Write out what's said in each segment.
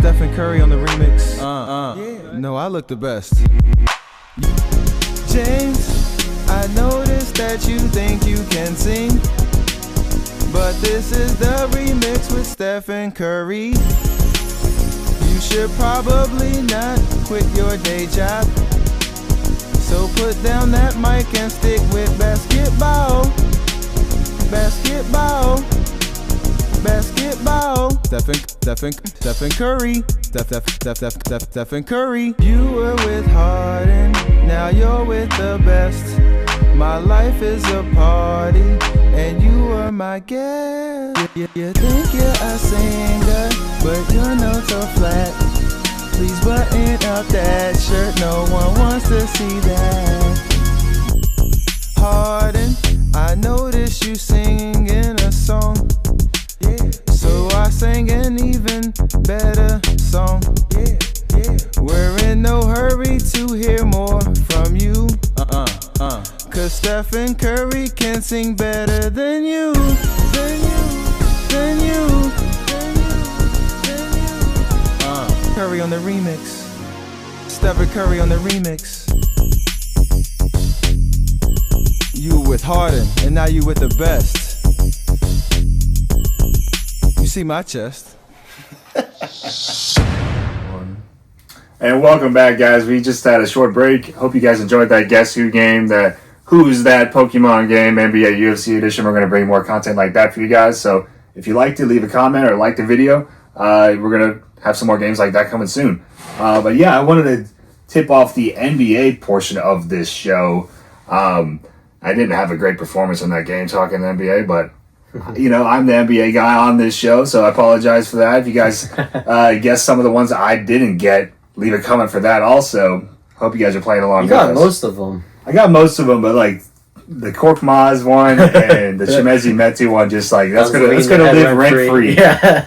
Stephen Curry on the remix. Yeah. No, I look the best. James, I noticed that you think you can sing, but this is the remix with Stephen Curry. You should probably not quit your day job, so put down that mic and stick with basketball. Basketball. Basketball. Stephen Curry. Stephen Curry. You were with Harden, now you're with the best. My life is a party, and you are my guest. You think you're a singer, but your notes are flat. Please button up that shirt, no one wants to see that. Harden, I noticed you singing a song, yeah. So I sang an even better song, yeah. We're in no hurry to hear more from you, cause Stephen Curry can sing better than you, than you. Curry on the remix. Stephen Curry on the remix. You with Harden, and now you with the best. You see my chest. And welcome back, guys. We just had a short break. Hope you guys enjoyed that Guess Who game, that Who's That Pokemon game, NBA UFC edition. We're going to bring more content like that for you guys. So if you liked it, leave a comment or like the video. We're going to have some more games like that coming soon. But yeah, I wanted to tip off the NBA portion of this show. I didn't have a great performance in that game talking NBA, but you know, I'm the NBA guy on this show, so I apologize for that. If you guys guessed some of the ones I didn't get, leave a comment for that also. Hope you guys are playing along. You got most of them. I got most of them, but like the Korkmaz one and the Chemezi Metu one, just like that's gonna live rent free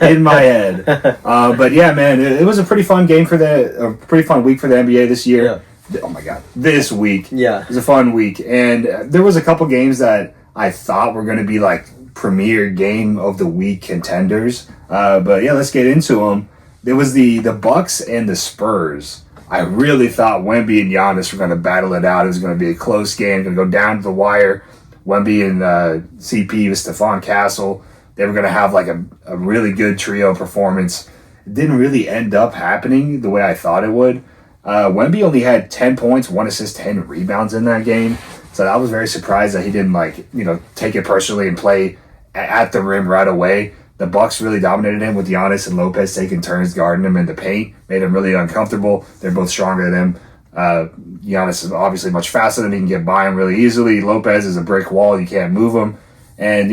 in my head. But yeah, man, it was a pretty fun game a pretty fun week for the NBA this year. Yeah. Oh my God, this week. Yeah. It was a fun week. And there was a couple games that I thought were going to be like premier game of the week contenders. But yeah, let's get into them. There was the Bucks and the Spurs. I really thought Wemby and Giannis were going to battle it out. It was going to be a close game, going to go down to the wire. Wemby and CP with Stephon Castle. They were going to have like a really good trio performance. It didn't really end up happening the way I thought it would. Wemby only had 10 points, 1 assist, 10 rebounds in that game. So I was very surprised that he didn't take it personally and play at the rim right away. The Bucks really dominated him with Giannis and Lopez taking turns guarding him in the paint, made him really uncomfortable. They're both stronger than him. Giannis is obviously much faster than he can get by him really easily. Lopez is a brick wall. You can't move him. And,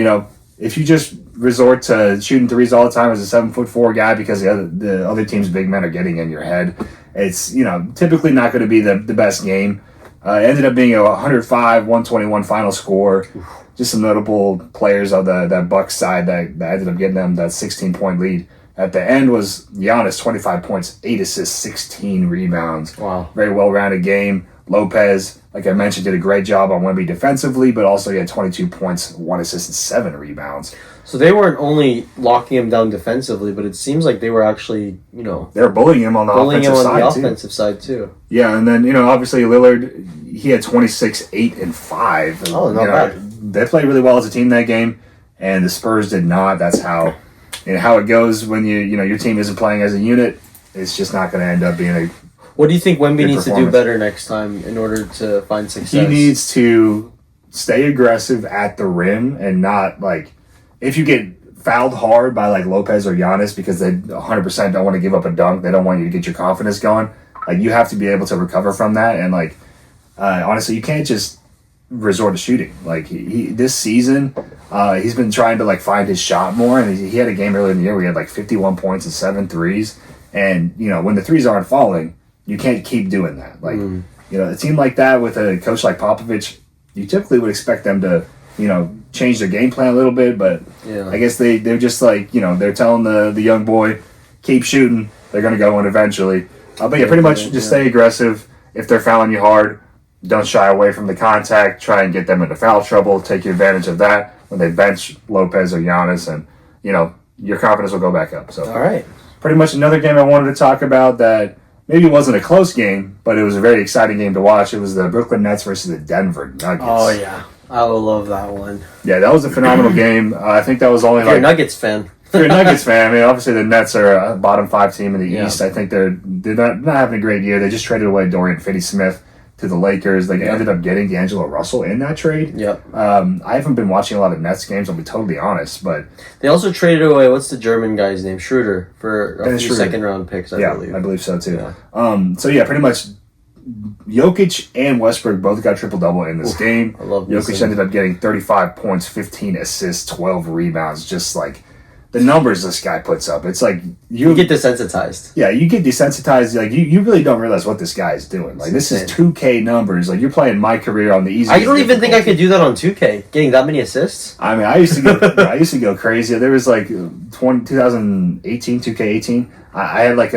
if you just resort to shooting threes all the time as a 7'4" guy because the other team's big men are getting in your head, it's, typically not going to be the best game. It ended up being a 105-121 final score. Just some notable players on that Bucks side that ended up getting them that 16-point lead. At the end was Giannis, 25 points, 8 assists, 16 rebounds. Wow. Very well-rounded game. Lopez, like I mentioned, did a great job on Wemby defensively, but also he had 22 points, 1 assist, and 7 rebounds. So they weren't only locking him down defensively, but it seems like they were actually, they were bullying him on the offensive side too. Yeah, and then, obviously Lillard, he had 26, 8, and 5. Oh, not bad. They played really well as a team that game, and the Spurs did not. That's how it goes when your team isn't playing as a unit. It's just not going to end up being a What do you think Wemby needs to do better next time in order to find success? He needs to stay aggressive at the rim and not, if you get fouled hard by, Lopez or Giannis because they 100% don't want to give up a dunk, they don't want you to get your confidence going, you have to be able to recover from that. And, honestly, you can't just resort to shooting. This season, he's been trying to, find his shot more, and he had a game earlier in the year where he had, 51 points and 7 threes. And, when the threes aren't falling, you can't keep doing that. A team like that with a coach like Popovich, you typically would expect them to, change their game plan a little bit, but I guess they're just they're telling the young boy, keep shooting, they're going to go in eventually. But yeah, pretty much just stay aggressive. If they're fouling you hard, don't shy away from the contact, try and get them into foul trouble, take advantage of that when they bench Lopez or Giannis, and, your confidence will go back up. So all right. pretty much another game I wanted to talk about that maybe wasn't a close game, but it was a very exciting game to watch. It was the Brooklyn Nets versus the Denver Nuggets. Oh, yeah. I will love that one. Yeah, that was a phenomenal game. I think that was only If you're a Nuggets fan. If you're a Nuggets fan, I mean, obviously the Nets are a bottom 5 team in the East. I think they're not having a great year. They just traded away Dorian Finney-Smith to the Lakers. They ended up getting D'Angelo Russell in that trade. Yep. I haven't been watching a lot of Nets games, I'll be totally honest, but they also traded away, what's the German guy's name? Schroeder for a few second-round picks, I believe. I believe so, too. Yeah. Pretty much Jokic and Westbrook both got triple-double in this game. I love Jokic ended up getting 35 points, 15 assists, 12 rebounds, just like the numbers this guy puts up. It's like you get desensitized. Yeah, you get desensitized. Like you really don't realize what this guy is doing. Like this is 2K numbers. Like you're playing my career on the easy. I don't even think I could do that on 2K. Getting that many assists. I mean, I used to go crazy. There was like 2018, 2K18. I had like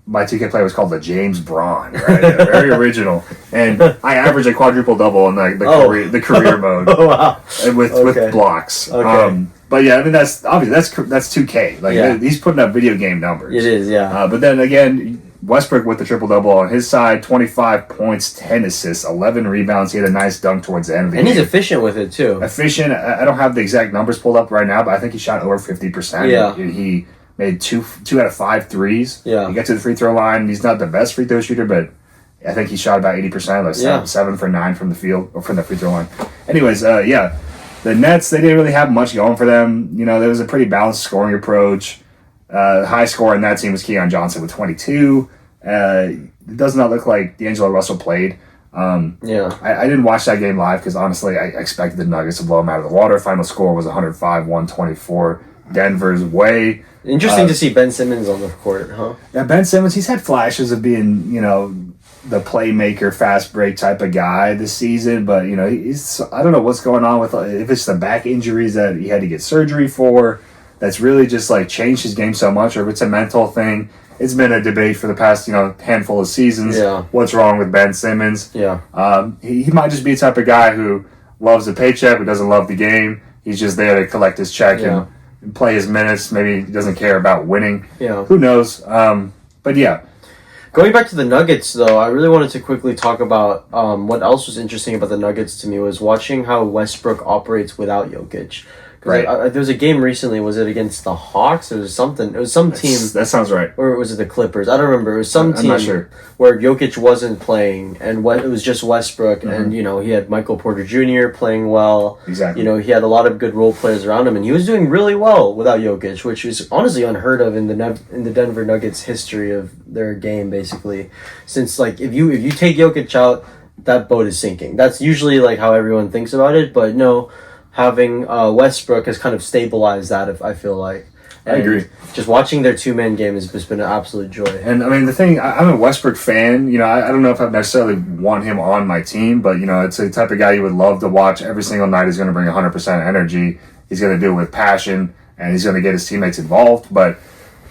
my 2K player was called the James Braun, right? Very original. And I averaged a quadruple double in the career mode. Oh wow! With blocks. Okay. But yeah, I mean that's obviously that's 2K. Like he's putting up video game numbers. It is, yeah. But then again, Westbrook with the triple double on his side, 25 points, 10 assists, 11 rebounds. He had a nice dunk towards the end of the game. And he's efficient with it too. Efficient. I don't have the exact numbers pulled up right now, but I think he shot over 50%. Yeah. He made two out of 5 threes. Yeah. He got to the free throw line. He's not the best free throw shooter, but I think he shot about 80%, like 7 for 9 from the field or from the free throw line. Anyways, the Nets, they didn't really have much going for them. You know, there was a pretty balanced scoring approach. High score in that team was Keon Johnson with 22. It does not look like D'Angelo Russell played. I didn't watch that game live because honestly, I expected the Nuggets to blow them out of the water. Final score was 105-124. Denver's way. Interesting to see Ben Simmons on the court, huh? Yeah, Ben Simmons, he's had flashes of being, the playmaker, fast break type of guy this season, but, I don't know what's going on with, if it's the back injuries that he had to get surgery for, that's really just, changed his game so much, or if it's a mental thing. It's been a debate for the past, handful of seasons. Yeah. What's wrong with Ben Simmons? Yeah. He might just be the type of guy who loves the paycheck, who doesn't love the game. He's just there to collect his check and play his minutes. Maybe he doesn't care about winning. Yeah. Who knows? But yeah. Going back to the Nuggets, though, I really wanted to quickly talk about what else was interesting about the Nuggets to me was watching how Westbrook operates without Jokic. Right. There was a game recently. Was it against the Hawks? It was something. It was some team. That sounds right. Or was it the Clippers? I don't remember. It was some team not sure. where Jokic wasn't playing, and it was just Westbrook, and he had Michael Porter Jr. playing well. Exactly. He had a lot of good role players around him, and he was doing really well without Jokic, which is honestly unheard of in the Denver Nuggets history of their game. Basically, since if you take Jokic out, that boat is sinking. That's usually how everyone thinks about it, but no. Having Westbrook has kind of stabilized that, I feel like. And I agree. Just watching their two-man game has just been an absolute joy. And, I mean, the thing, I'm a Westbrook fan. I don't know if I necessarily want him on my team, but, it's the type of guy you would love to watch every single night. He's going to bring 100% energy. He's going to do it with passion, and he's going to get his teammates involved. But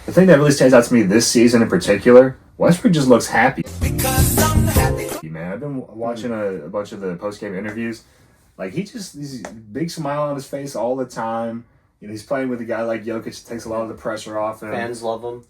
the thing that really stands out to me this season in particular, Westbrook just looks happy. Because I'm happy. Man, I've been watching a bunch of the post-game interviews. He's a big smile on his face all the time. He's playing with a guy like Jokic. It takes a lot of the pressure off him. Fans love him.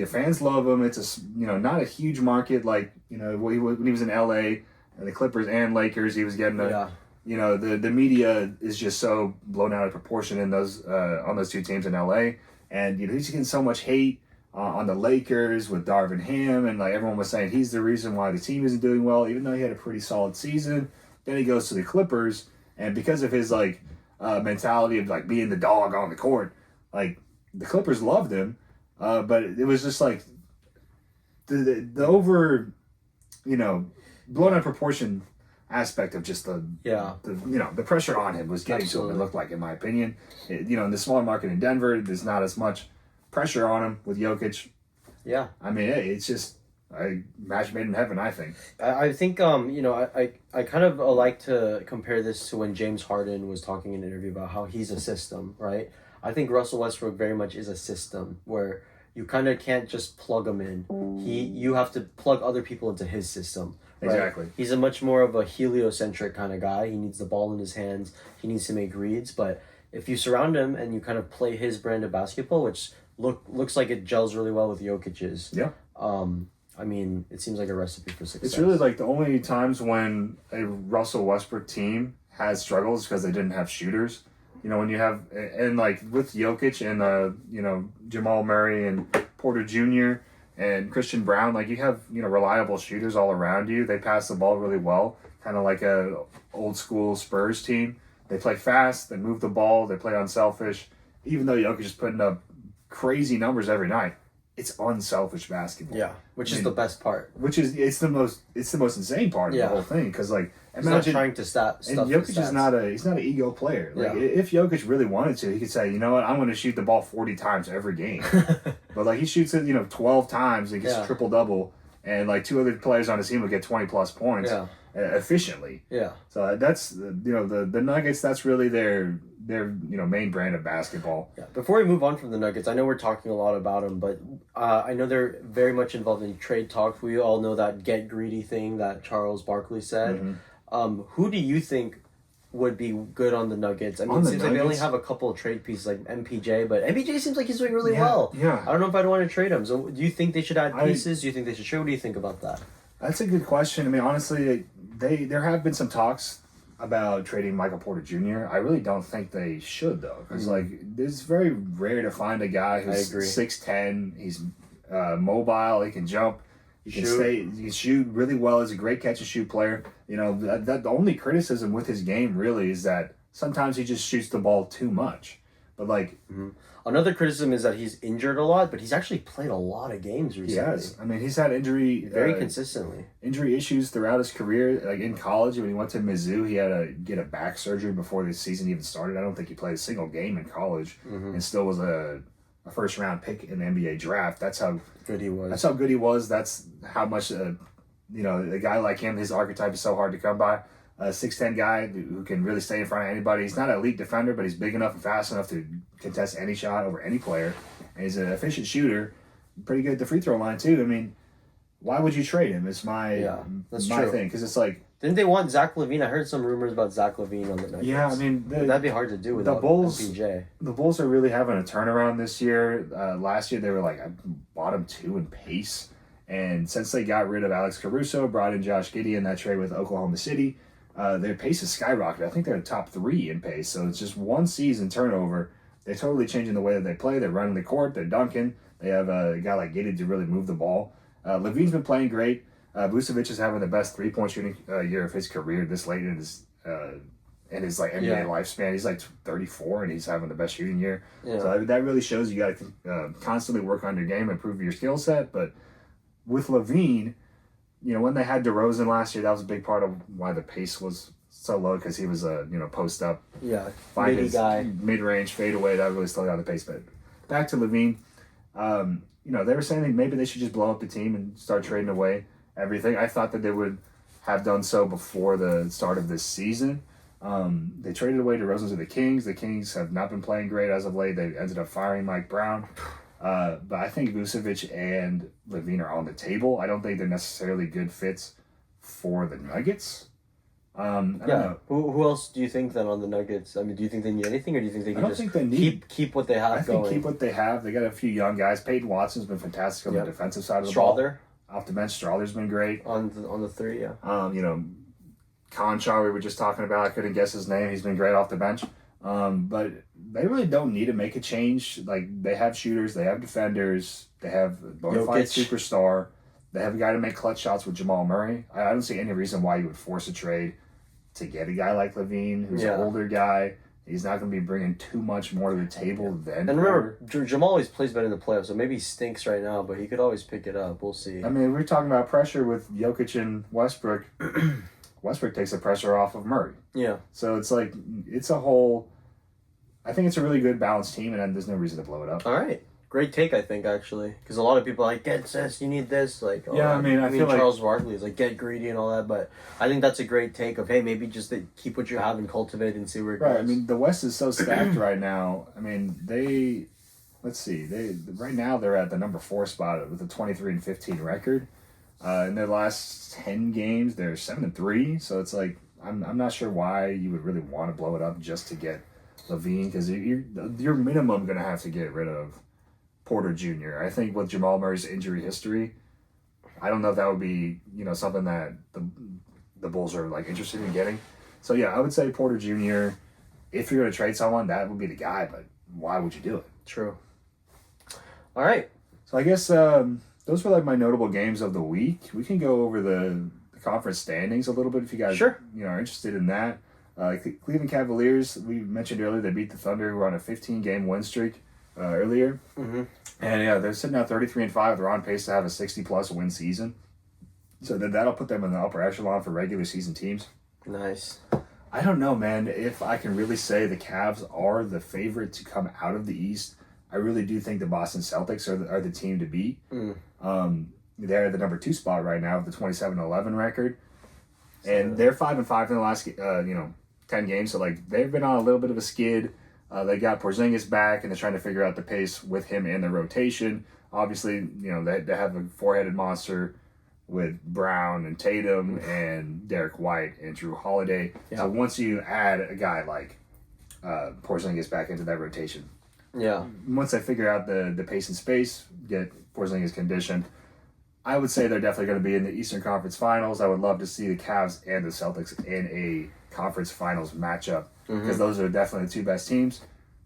Fans love him. It's not a huge market when he was in LA and the Clippers and Lakers. He was getting the media is just so blown out of proportion in those on those two teams in LA, and he's getting so much hate on the Lakers with Darvin Ham, and everyone was saying he's the reason why the team isn't doing well, even though he had a pretty solid season. Then he goes to the Clippers. And because of his mentality of being the dog on the court, the Clippers loved him, but it was just the over, blown out of proportion aspect of just the pressure on him was getting to him. It looked like, in my opinion, in the smaller market in Denver, there's not as much pressure on him with Jokic. Yeah, I mean, it's just. A match made in heaven, I think. I think, I kind of like to compare this to when James Harden was talking in an interview about how he's a system, right? I think Russell Westbrook very much is a system where you kind of can't just plug him in. You have to plug other people into his system. Right? Exactly. He's a much more of a heliocentric kind of guy. He needs the ball in his hands. He needs to make reads, but if you surround him and you kind of play his brand of basketball, which looks like it gels really well with Jokic's. Yeah. I mean, it seems like a recipe for success. It's really like the only times when a Russell Westbrook team has struggles because they didn't have shooters. You know, when you have, and like with Jokic and, you know, Jamal Murray and Porter Jr. and Christian Brown, like you have, you know, reliable shooters all around you. They pass the ball really well, kind of like a old school Spurs team. They play fast, they move the ball, they play unselfish. Even though Jokic is putting up crazy numbers every night, it's unselfish basketball. Yeah, which is the best part. Which is it's the most insane part of the whole thing, because like he's not trying to stuff. And Jokic is not an ego player. Like if Jokic really wanted to, he could say, you know what, I'm going to shoot the ball 40 times every game. But like he shoots it, you know, 12 times, he gets triple double, and like 2 other players on his team will get 20 plus points efficiently. Yeah. So that's you know the Nuggets. That's really their you know main brand of basketball. Yeah. Before we move on from the Nuggets, I know we're talking a lot about them, but I know they're very much involved in trade talks. We all know that get greedy thing that Charles Barkley said. Mm-hmm. Who do you think would be good on the Nuggets? I mean, it seems like they only have a couple of trade pieces like MPJ, but MPJ seems like he's doing really well. Yeah. I don't know if I'd want to trade him. So do you think they should add pieces? Do you think they should trade? What do you think about that? That's a good question. I mean, honestly, there have been some talks about trading Michael Porter Jr. I really don't think they should, though, because like it's very rare to find a guy who's 6'10". He's mobile. He can jump. He can He can shoot really well. He's a great catch and shoot player. You know, that the only criticism with his game really is that sometimes he just shoots the ball too much. But like another criticism is that he's injured a lot, but he's actually played a lot of games recently. He has. I mean, he's had injury very consistently. Injury issues throughout his career. Like in college, when he went to Mizzou, he had to get a back surgery before the season even started. I don't think he played a single game in college, and still was a first round pick in the NBA draft. That's how good he was. That's how good he was. That's how much you know, a guy like him, his archetype is so hard to come by. A 6'10" guy who can really stay in front of anybody. He's not an elite defender, but he's big enough and fast enough to contest any shot over any player. And he's an efficient shooter, pretty good at the free throw line too. I mean, why would you trade him? It's my thing, because it's like, didn't they want Zach LaVine? I heard some rumors about Zach LaVine on the Nuggets. Yeah, I mean that'd be hard to do without MPJ. The Bulls are really having a turnaround this year. Last year they were like bottom 2 in pace, and since they got rid of Alex Caruso, brought in Josh Giddey in that trade with Oklahoma City. Their pace has skyrocketed. I think they're top 3 in pace. So it's just one season turnover. They're totally changing the way that they play. They're running the court. They're dunking. They have a guy like Giddey to really move the ball. Levine's been playing great. Vucevic is having the best 3-point shooting year of his career this late in his like NBA lifespan. He's like 34 and he's having the best shooting year. Yeah. So that really shows you got to constantly work on your game, improve your skill set. But with LaVine, you know, when they had DeRozan last year, that was a big part of why the pace was so low, because he was a post up, find his guy, mid range fade away. That really slowed down the pace. But back to LaVine, you know, they were saying that maybe they should just blow up the team and start trading away everything. I thought that they would have done so before the start of this season. They traded away DeRozan to the Kings. The Kings have not been playing great as of late. They ended up firing Mike Brown. But I think Vucevic and LaVine are on the table. I don't think they're necessarily good fits for the Nuggets. I don't know. Who else do you think then on the Nuggets? I mean, do you think they need anything, or do you think they can keep what they have I think keep what they have. They got a few young guys. Peyton Watson's been fantastic on the defensive side of the ball. Off the bench, Strawther's been great. On the 3, you know, Conchar, we were just talking about. I couldn't guess his name. He's been great off the bench. But they really don't need to make a change. Like, they have shooters, they have defenders, they have a bona fide superstar, they have a guy to make clutch shots with Jamal Murray. I don't see any reason why you would force a trade to get a guy like LaVine, who's an older guy. He's not going to be bringing too much more to the table than. And remember, Jamal always plays better in the playoffs, so maybe he stinks right now, but he could always pick it up. We'll see. I mean, we're talking about pressure with Jokic and Westbrook. Westbrook takes the pressure off of Murray. Yeah. So it's like, it's a whole. I think it's a really good balanced team, and there's no reason to blow it up. All right. Great take, I think, actually. Because a lot of people are like, get this, you need this. Like, I feel Charles Barkley is like, get greedy and all that. But I think that's a great take of, hey, maybe just keep what you have and cultivate and see where it goes. Right. I mean, the West is so stacked right now. I mean, let's see. Right now they're at the number 4 spot with a 23-15 record. In their last 10 games, they're 7-3. So it's like, I'm not sure why you would really want to blow it up just to get Levine, because you're minimum going to have to get rid of Porter Jr. I think with Jamal Murray's injury history, I don't know if that would be, something that the Bulls are like interested in getting. So yeah, I would say Porter Jr. If you're going to trade someone, that would be the guy, but why would you do it? True. All right. So I guess those were like my notable games of the week. We can go over the conference standings a little bit if you guys are interested in that. Cleveland Cavaliers, we mentioned earlier, they beat the Thunder, who were on a 15-game win streak earlier. Mm-hmm. And yeah, they're sitting at 33-5. They're on pace to have a 60-plus win season. So that'll put them in the upper echelon for regular season teams. Nice. I don't know, man, if I can really say the Cavs are the favorite to come out of the East. I really do think the Boston Celtics are the team to beat. They're at the number 2 spot right now with the 27-11 record. And they're 5-5 in the last 10 games. So like they've been on a little bit of a skid. They got Porzingis back, and they're trying to figure out the pace with him in the rotation. Obviously, they have a 4-headed monster with Brown and Tatum and Derek White and Drew Holiday. Yeah. So once you add a guy like Porzingis back into that rotation, once they figure out the pace and space, get Porzingis conditioned, I would say they're definitely going to be in the Eastern Conference Finals. I would love to see the Cavs and the Celtics in a conference finals matchup because those are definitely the 2 best teams.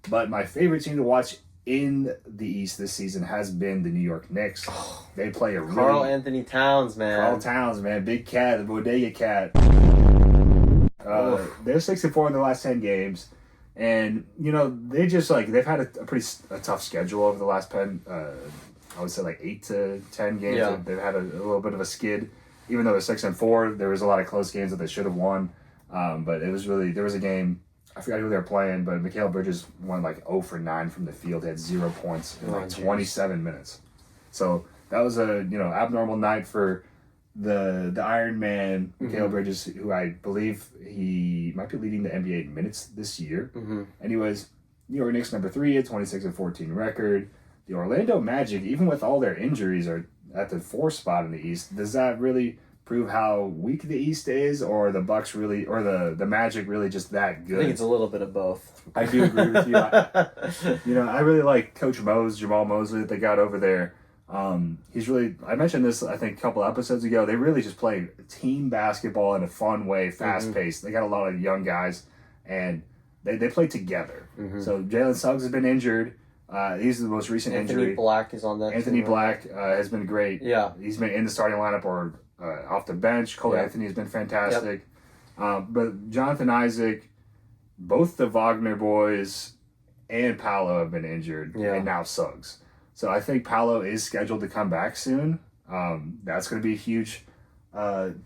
But my favorite team to watch in the East this season has been the New York Knicks. They play a Karl Anthony Towns, man. Karl Towns, man. Big cat, the bodega cat. They're 6-4 in the last 10 games. And, they just, they've had a tough schedule over the last I would say 8 to 10 games. Yeah. They've had a little bit of a skid. Even though they're 6-4, there was a lot of close games that they should have won. But it was really, there was a game, I forgot who they were playing, but Mikal Bridges went 0 for 9 from the field. He had 0 points in 27 minutes. So that was a abnormal night for the Iron Man, Mikal Bridges, who I believe he might be leading the NBA in minutes this year. Anyways, New York Knicks number 3 at 26-14 record. The Orlando Magic, even with all their injuries, are at the 4 spot in the East. Does that really prove how weak the East is, or the Bucks really, or the Magic really just that good? I think it's a little bit of both. I do agree with you. I really like Coach Jamal Mosley that they got over there. He's really, I mentioned this I think a couple episodes ago, they really just play team basketball in a fun way, fast paced. They got a lot of young guys and they play together. So Jalen Suggs has been injured. He's the most recent injury. Anthony Black is on that Anthony Black has been great. Yeah. He's been in the starting lineup or off the bench. Cole Anthony has been fantastic. But Jonathan Isaac, both the Wagner boys and Paolo have been injured, and now Suggs. So I think Paolo is scheduled to come back soon. That's going to be a huge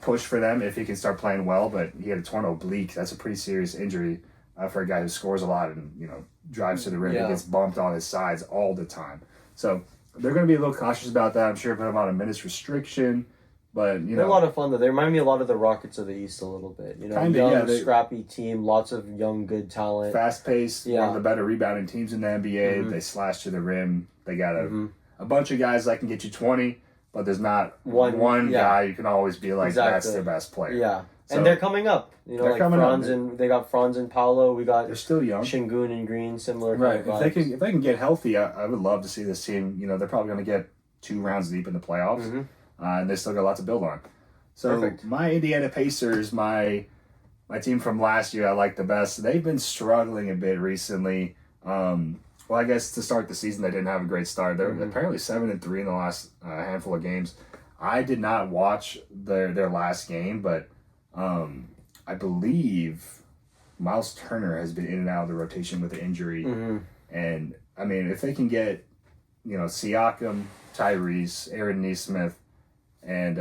push for them if he can start playing well, but he had a torn oblique. That's a pretty serious injury for a guy who scores a lot and drives to the rim and gets bumped on his sides all the time. So they're going to be a little cautious about that. I'm sure put him on a minutes restriction, but they're a lot of fun though. They remind me a lot of the Rockets of the East a little bit. Young, scrappy team, lots of young, good talent, fast paced. One of the better rebounding teams in the NBA. They slash to the rim. They got a bunch of guys that can get you 20, but there's not one guy you can always be like that's their best player. Yeah. So, and they're coming up. They're coming Franz up. And they got Franz and Paolo. We got they're still young. Shingun and Green, similar. Right. If they can get healthy, I would love to see this team. They're probably going to get 2 rounds deep in the playoffs, and they still got a lot to build on. So my Indiana Pacers, my team from last year, I like the best. They've been struggling a bit recently. Well, I guess to start the season, they didn't have a great start. They're apparently 7-3 in the last handful of games. I did not watch their last game, but I believe Miles Turner has been in and out of the rotation with an injury. And, I mean, if they can get, Siakam, Tyrese, Aaron Nesmith, and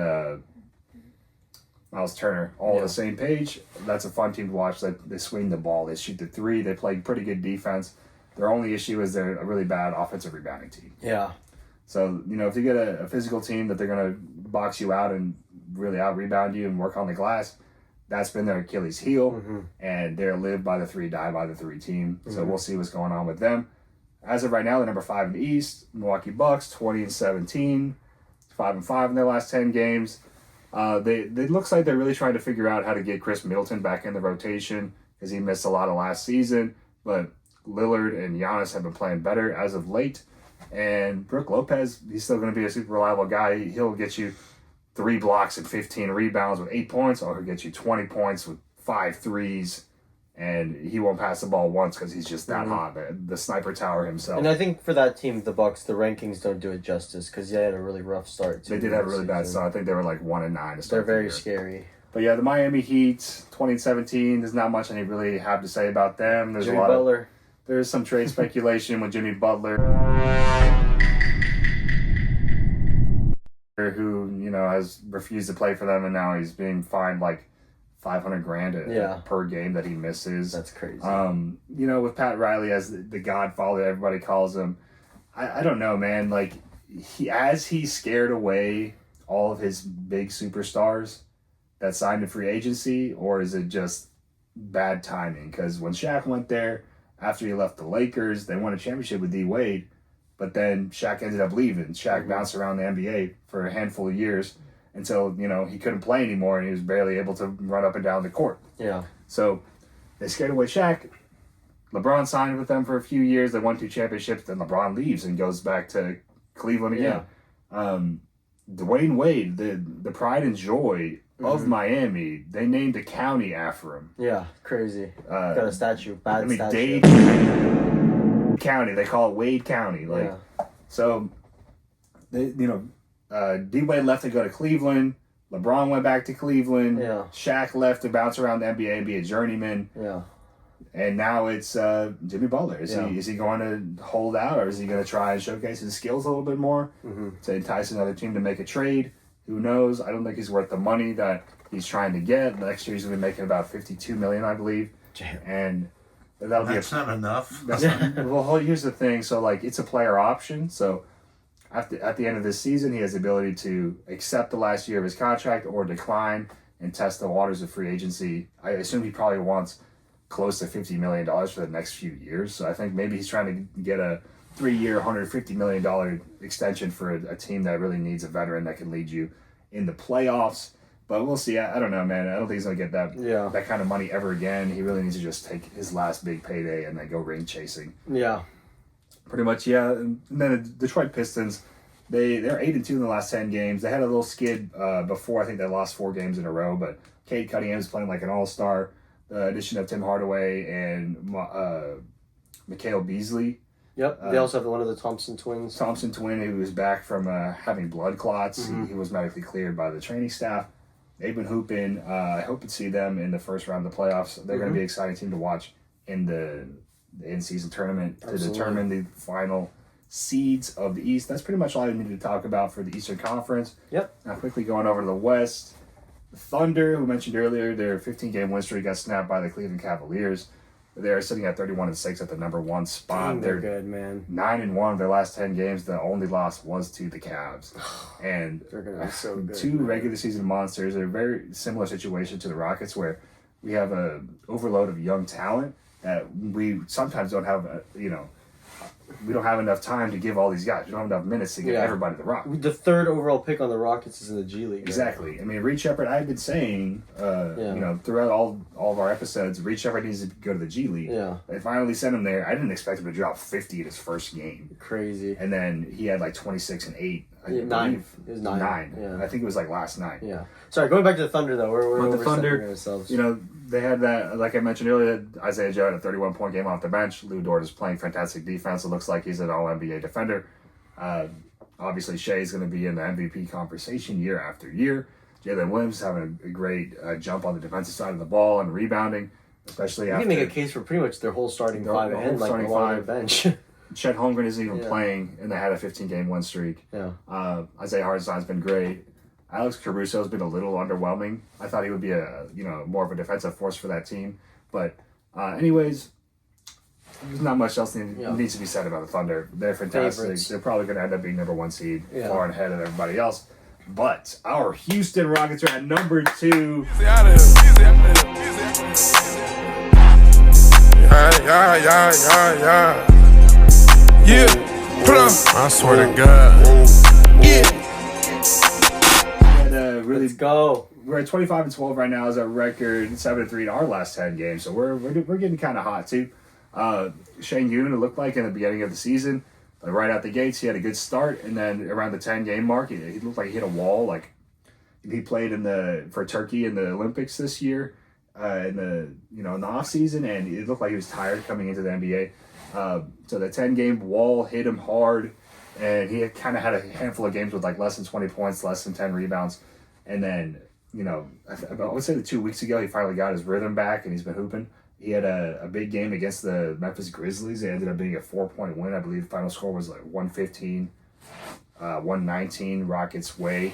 Miles Turner all on the same page, that's a fun team to watch. They swing the ball. They shoot the 3. They play pretty good defense. Their only issue is they're a really bad offensive rebounding team. Yeah. So, if you get a physical team that they're going to box you out and really out-rebound you and work on the glass, that's been their Achilles heel, and they're live by the 3, die by the 3 team. So we'll see what's going on with them. As of right now, they're number 5 in the East. Milwaukee Bucks, 20-17, 5-5 in their last 10 games. It looks like they're really trying to figure out how to get Chris Middleton back in the rotation because he missed a lot of last season. But Lillard and Giannis have been playing better as of late. And Brook Lopez, he's still going to be a super reliable guy. He'll get you 3 blocks and 15 rebounds with 8 points, or he'll get you 20 points with 5 threes, and he won't pass the ball once because he's just that hot, the sniper tower himself. And I think for that team, the Bucks, the rankings don't do it justice because they had a really rough start. They did have a really bad start. I think they were like 1-9 to start. They're very scary. But yeah, the Miami Heat, 2017. There's not much I really have to say about them. There's Jimmy a lot Butler. There's some trade speculation with Jimmy Butler, who has refused to play for them, and now he's being fined like $500,000 per game that he misses. That's crazy. With Pat Riley as the Godfather, everybody calls him. I don't know, man. Like he scared away all of his big superstars that signed to free agency, or is it just bad timing? Because when Shaq went there after he left the Lakers, they won a championship with D Wade, but then Shaq ended up leaving. Shaq bounced around the NBA for a handful of years until he couldn't play anymore and he was barely able to run up and down the court. Yeah. So they scared away Shaq. LeBron signed with them for a few years. They won 2 championships. Then LeBron leaves and goes back to Cleveland again. Dwayne Wade, the pride and joy of Miami, they named a county after him. Yeah, crazy. Got a statue. Statue. Dade County. They call it Wade County. So, D Wade left to go to Cleveland. LeBron went back to Cleveland. Yeah. Shaq left to bounce around the NBA and be a journeyman. Yeah. And now it's Jimmy Butler. Is he going to hold out, or is he going to try and showcase his skills a little bit more to entice another team to make a trade? Who knows? I don't think he's worth the money that he's trying to get. Next year he's going to be making about $52 million, I believe. Damn. And that'll be not enough. Well, here's the thing. So it's a player option. So at the end of this season, he has the ability to accept the last year of his contract or decline and test the waters of free agency. I assume he probably wants close to $50 million for the next few years. So I think maybe he's trying to get a 3-year, $150 million extension for a team that really needs a veteran that can lead you in the playoffs. But we'll see. I don't know, man. I don't think he's going to get that kind of money ever again. He really needs to just take his last big payday and then go ring chasing. Yeah. Pretty much, yeah. And then the Detroit Pistons, they're 8-2 in the last 10 games. They had a little skid before. I think they lost 4 games in a row. But Cade Cunningham is playing like an all-star. The addition of Tim Hardaway and Mikal Beasley. Yep. They also have one of the Thompson twins. Thompson twin, who was back from having blood clots. He was medically cleared by the training staff. They've been hooping. I hope to see them in the first round of the playoffs. They're going to be an exciting team to watch in the in-season tournament to determine the final seeds of the East. That's pretty much all I needed to talk about for the Eastern Conference. Yep. Now quickly going over to the West. The Thunder, who mentioned earlier, their 15-game win streak got snapped by the Cleveland Cavaliers. They're sitting at 31-6 at the number 1 spot. They're good, man. 9-1 of their last 10 games. The only loss was to the Cavs. And they're gonna be so good. 2 regular season monsters. They're a very similar situation to the Rockets, where we have a overload of young talent that we sometimes don't have. We don't have enough time to give all these guys. We don't have enough minutes to give everybody the rock. The 3rd overall pick on the Rockets is in the G League. Exactly. I mean, Reed Shepherd, I've been saying, throughout all of our episodes, Reed Shepherd needs to go to the G League. Yeah. They finally sent him there. I didn't expect him to drop 50 in his first game. Crazy. And then he had like 26 and 8. Yeah, 9. It was 9. 9. Yeah. I think it was like last night. Yeah. Sorry, going back to the Thunder, though. We're the Thunder, ourselves. They had that, like I mentioned earlier, Isaiah Joe had a 31-point game off the bench. Lou Dort is playing fantastic defense. It looks like he's an all-NBA defender. Obviously, Shea's going to be in the MVP conversation year after year. Jalen Williams is having a great jump on the defensive side of the ball and rebounding, especially after... You can make a case for pretty much their whole starting 5 and like the one on the bench. Chet Holmgren isn't even playing, and they had a 15-game win streak. Yeah. Isaiah Hartenstein's been great. Alex Caruso's been a little underwhelming. I thought he would be more of a defensive force for that team. But anyways, there's not much else needs to be said about the Thunder. They're fantastic. Favorites. They're probably going to end up being number 1 seed, far ahead of everybody else. But our Houston Rockets are at number 2. Yeah. Put up. I swear to God. Yeah. Let's go. We're at 25-12 right now as our record, 7-3 in our last 10 games. So we're getting kind of hot too. Shane Yun, it looked like in the beginning of the season, like right out the gates, he had a good start, and then around the 10-game mark, he looked like he hit a wall. Like he played for Turkey in the Olympics this year, in the off season, and it looked like he was tired coming into the NBA. So the 10-game wall hit him hard, and he kind of had a handful of games with like less than 20 points, less than 10 rebounds, and then I would say 2 weeks ago he finally got his rhythm back and he's been hooping. He had a big game against the Memphis Grizzlies. It ended up being a 4-point win. I believe the final score was like 115, 119 Rockets way.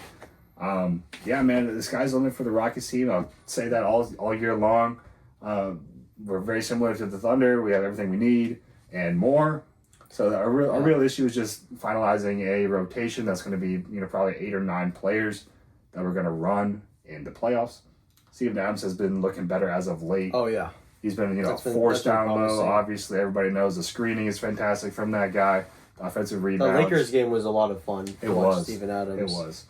Yeah, man, the sky's the limit for the Rockets team. I'll say that all year long. We're very similar to the Thunder. We have everything we need and more. So our real issue is just finalizing a rotation that's going to be probably 8 or 9 players that we're going to run in the playoffs. Steven Adams has been looking better as of late. Oh yeah. He's been, forced down low. Obviously, everybody knows the screening is fantastic from that guy. The offensive rebounds. The Lakers game was a lot of fun. It was. Steven Adams. It was.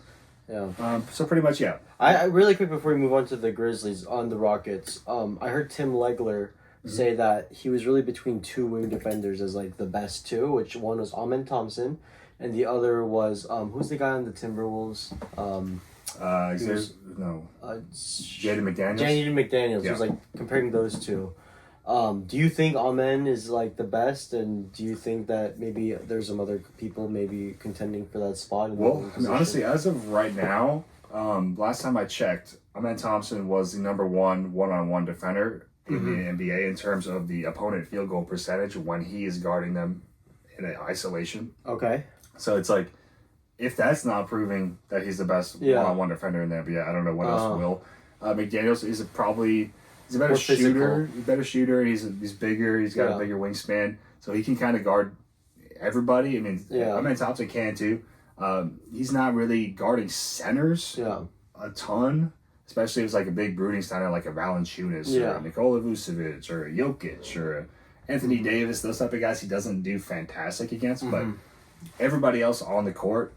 Yeah. So pretty much, yeah. I really quick before we move on to the Grizzlies on the Rockets. I heard Tim Legler say that he was really between 2 wing defenders as like the best 2, which one was Amen Thompson, and the other was who's the guy on the Timberwolves? Jaden McDaniels. Jaden McDaniels. Yeah. It was like comparing those two. Do you think Amen is like the best, and do you think that maybe there's some other people maybe contending for that spot? Well, honestly, as of right now, last time I checked, Amen Thompson was the number 1 one-on-one defender in the NBA in terms of the opponent field goal percentage when he is guarding them in isolation. Okay. So it's like, if that's not proving that he's the best one-on-one defender in the NBA, I don't know what else will. McDaniels is he's a better shooter. He's a better shooter. He's bigger. He's got a bigger wingspan, so he can kind of guard everybody. I mean, Thompson can too. He's not really guarding centers a ton, especially if it's like a big brooding center like a Valanciunas or a Nikola Vucevic or a Jokic or a Anthony Davis. Those type of guys he doesn't do fantastic against, but everybody else on the court,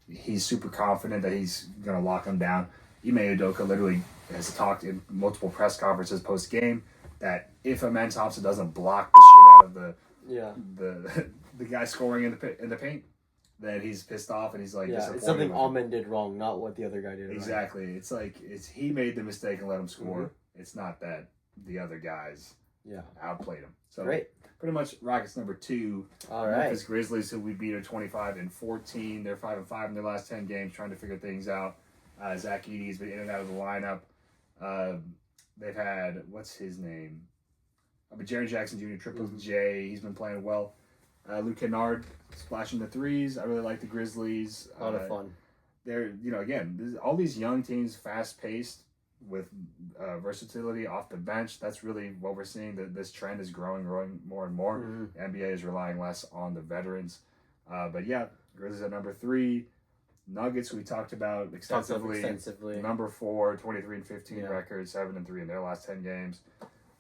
he's super confident that he's going to lock them down. Ime Udoka literally has talked in multiple press conferences post-game that if Amen Thompson doesn't block the shit out of the guy scoring in the paint, then he's pissed off and he's like disappointed. It's something Amen did wrong, not what the other guy did. Exactly. Right. It's like he made the mistake and let him score. It's not that the other guys outplayed him. So great. Pretty much Rockets number 2. All right. Memphis Grizzlies, who we beat, are 25-14. They're 5-5 in their last 10 games, trying to figure things out. Zach Edey's been in and out of the lineup. They've had, what's his name? Jaren Jackson Jr., Triple J. He's been playing well. Luke Kennard splashing the threes. I really like the Grizzlies. A lot of fun. They're, again, all these young teams, fast-paced, with versatility off the bench. That's really what we're seeing. That this trend is growing more and more. The NBA is relying less on the veterans. But yeah, Grizzlies at number 3. Nuggets we talked about extensively. Number 4, 23-15 record, 7-3 in their last 10 games.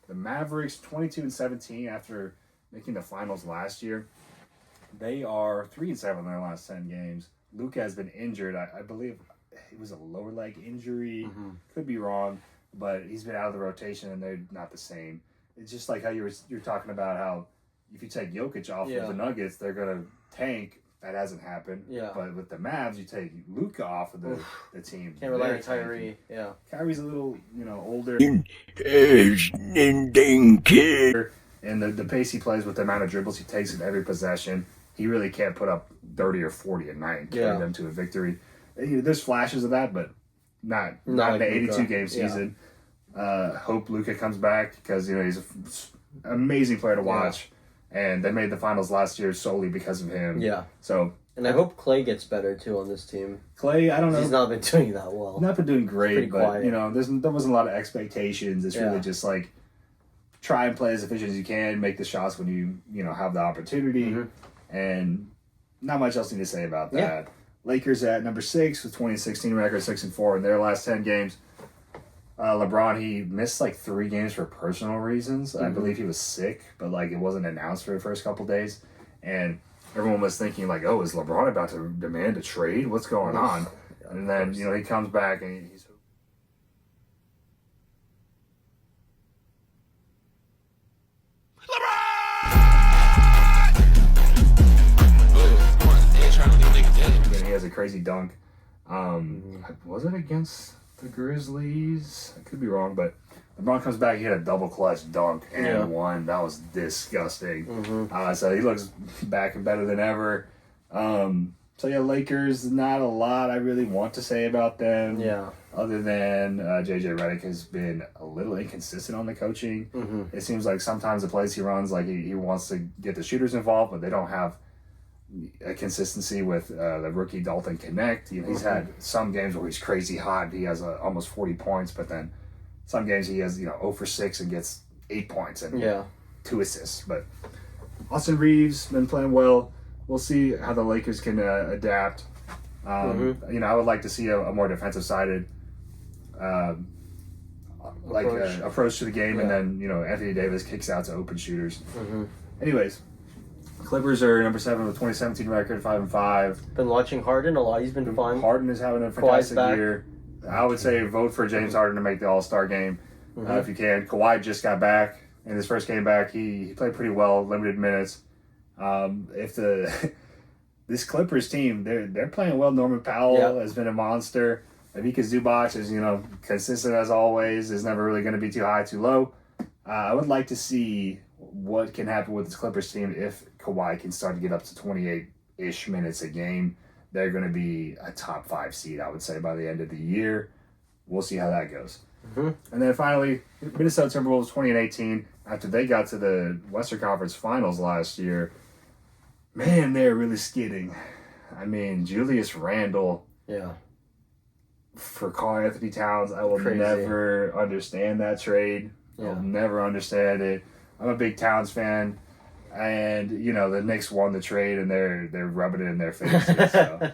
The Mavericks 22-17 after making the finals last year. They are 3-7 in their last 10 games. Luka has been injured. I believe it was a lower leg injury. Could be wrong, but he's been out of the rotation and they're not the same. It's just like how you're talking about how if you take Jokic off of the Nuggets, they're gonna tank. That hasn't happened. Yeah. But with the Mavs, you take Luka off of the team. Can't rely on Kyrie. Yeah. Kyrie's a little, older. Kid. And the pace he plays with the amount of dribbles he takes in every possession, he really can't put up 30 or 40 a night and carry them to a victory. There's flashes of that, but not in the 82-game season. Hope Luka comes back because he's an amazing player to watch. And they made the finals last year solely because of him. Yeah. So. And I hope Clay gets better too on this team. Clay, I don't know. He's not been doing that well. Not been doing great, but there wasn't a lot of expectations. It's really just like try and play as efficient as you can, make the shots when you have the opportunity, and not much else need to say about that. Yeah. Lakers at number 6 with 2016 record, 6-4 in their last 10 games. LeBron, he missed like 3 games for personal reasons. I believe he was sick, but like it wasn't announced for the first couple days, and everyone was thinking like, "Oh, is LeBron about to demand a trade? What's going on?" And then he comes back and he's. crazy dunk. Was it against the Grizzlies? I could be wrong, but LeBron comes back. He had a double clutch dunk and one. That was disgusting. So he looks back and better than ever. So yeah, Lakers. Not a lot I really want to say about them. Yeah. Other than JJ Redick has been a little inconsistent on the coaching. It seems like sometimes the plays he runs, like he wants to get the shooters involved, but they don't have a consistency with the rookie Dalton Connect. He's had some games where he's crazy hot. He has almost 40 points, but then some games he has 0 for 6 and gets 8 points and 2 assists. But Austin Reeves been playing well. We'll see how the Lakers can adapt. I would like to see a more defensive-sided approach to the game, and then Anthony Davis kicks out to open shooters. Anyways, Clippers are number 7 with a 2017 record, 5-5. Been watching Harden a lot. He's been fun. Harden is having a fantastic year. I would say vote for James Harden to make the All-Star game if you can. Kawhi just got back. In his first game back, he played pretty well, limited minutes. This Clippers team, they're playing well. Norman Powell has been a monster. Ivica Zubac is consistent as always. Is never really going to be too high, too low. I would like to see what can happen with this Clippers team if Kawhi can start to get up to 28-ish minutes a game. They're going to be a top 5 seed, I would say, by the end of the year. We'll see how that goes. And then finally, Minnesota Timberwolves 2018, after they got to the Western Conference Finals last year, man, they're really skidding. I mean, Julius Randle for Karl Anthony Towns, I will never understand that trade. I'll never understand it. I'm a big Towns fan, and the Knicks won the trade, and they're rubbing it in their faces. So.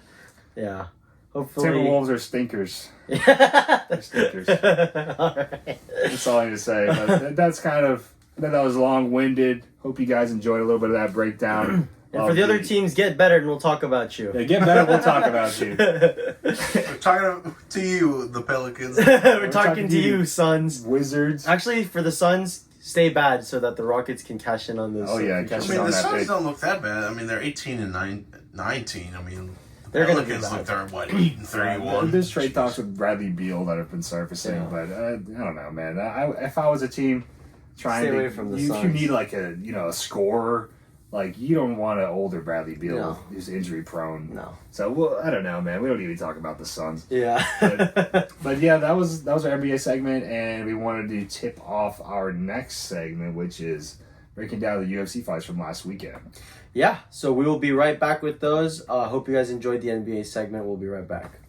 Hopefully, Timberwolves are stinkers. They're stinkers. All right. That's all I need to say. But that's kind of. I know that was long-winded. Hope you guys enjoyed a little bit of that breakdown. And for the other teams, get better, and we'll talk about you. Yeah, get better. We'll talk about you. We're talking to you, the Pelicans. We're talking to you, Suns. Wizards. Actually, for the Suns, stay bad so that the Rockets can cash in on this. Oh yeah, the Suns don't look that bad. I mean, they're 18 and 19. I mean, they're going to be bad. They're 8 and 31. There's trade talks with Bradley Beal that have been surfacing, but I don't know, man. If I was a team trying stay to, away from the Suns. You need like a scorer. Like, you don't want an older Bradley Beal who's injury prone. No. So I don't know, man. We don't even talk about the Suns. Yeah. but yeah, that was our NBA segment, and we wanted to tip off our next segment, which is breaking down the UFC fights from last weekend. Yeah. So we will be right back with those. Hope you guys enjoyed the NBA segment. We'll be right back.